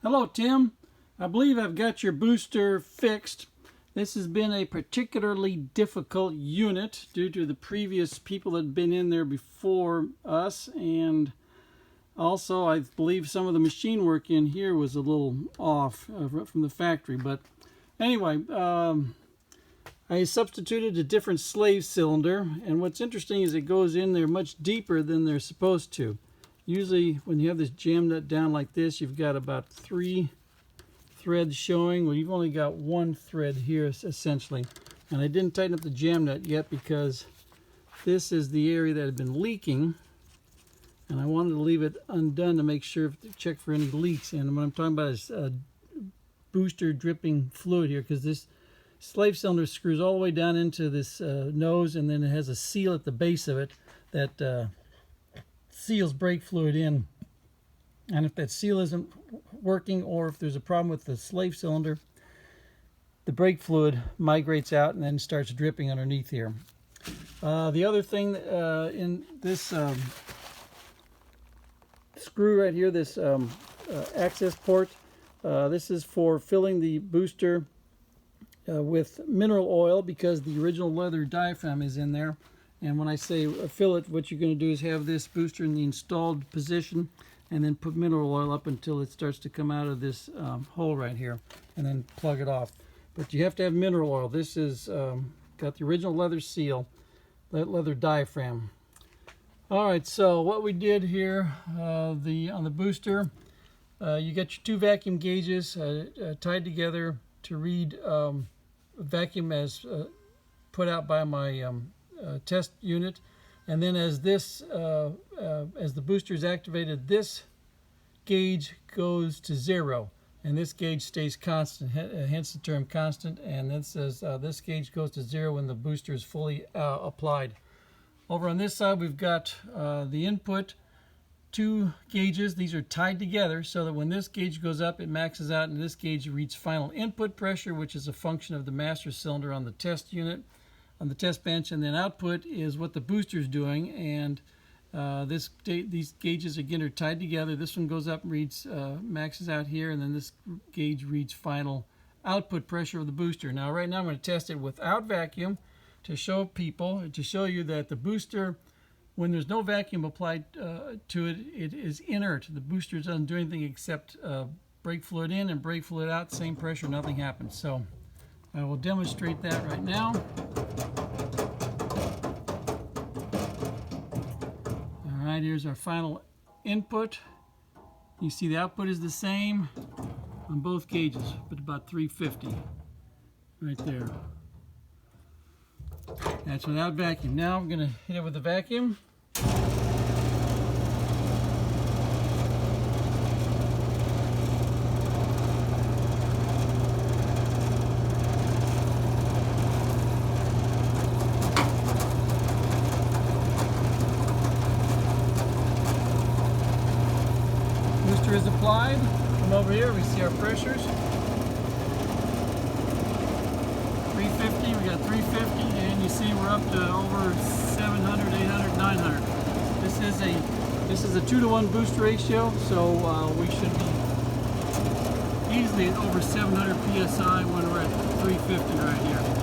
Hello, Tim. I believe I've got your booster fixed. This has been a particularly difficult unit due to the previous people that had been in there before us, and also I believe some of the machine work in here was a little off from the factory. But anyway, I substituted a different slave cylinder, and what's interesting is it goes in there much deeper than they're supposed to. Usually when you have this jam nut down like this, you've got about 3 threads showing. Well, you've only got 1 thread here essentially. And I didn't tighten up the jam nut yet because this is the area that had been leaking, and I wanted to leave it undone to make sure to check for any leaks. And what I'm talking about is booster dripping fluid here, because this slave cylinder screws all the way down into this nose, and then it has a seal at the base of it that seals brake fluid in. And if that seal isn't working, or if there's a problem with the slave cylinder, the brake fluid migrates out and then starts dripping underneath here. The other thing in this screw right here, this access port, this is for filling the booster with mineral oil, because the original leather diaphragm is in there. And when I say fill it, what you're going to do is have this booster in the installed position and then put mineral oil up until it starts to come out of this hole right here, and then plug it off. But you have to have mineral oil. This is got the original leather seal, leather diaphragm. Alright, so what we did here, on the booster, you got your 2 vacuum gauges tied together to read vacuum as put out by my test unit. And then as this as the booster is activated, this gauge goes to 0, and this gauge stays constant, hence the term constant. And then says this gauge goes to 0 when the booster is fully applied. Over on this side, we've got the input 2 gauges. These are tied together so that when this gauge goes up, it maxes out, and this gauge reads final input pressure, which is a function of the master cylinder on the test unit, on the test bench. And then output is what the booster is doing, and these gauges again are tied together. This one goes up and reads maxes out here, and then this gauge reads final output pressure of the booster. Now right now I'm going to test it without vacuum to show people, to show you that the booster, when there's no vacuum applied to it, it is inert. The booster doesn't do anything except brake fluid in and brake fluid out, same pressure, nothing happens. So I will demonstrate that right now. Alright, here's our final input. You see the output is the same on both gauges, but about 350 right there. That's without vacuum. Now I'm going to hit it with the vacuum. Booster is applied. Come over here, we see our pressures. 350, we got 350, and you see we're up to over 700, 800, 900. This is a 2-to-1 boost ratio, so we should be easily at over 700 psi when we're at 350 right here.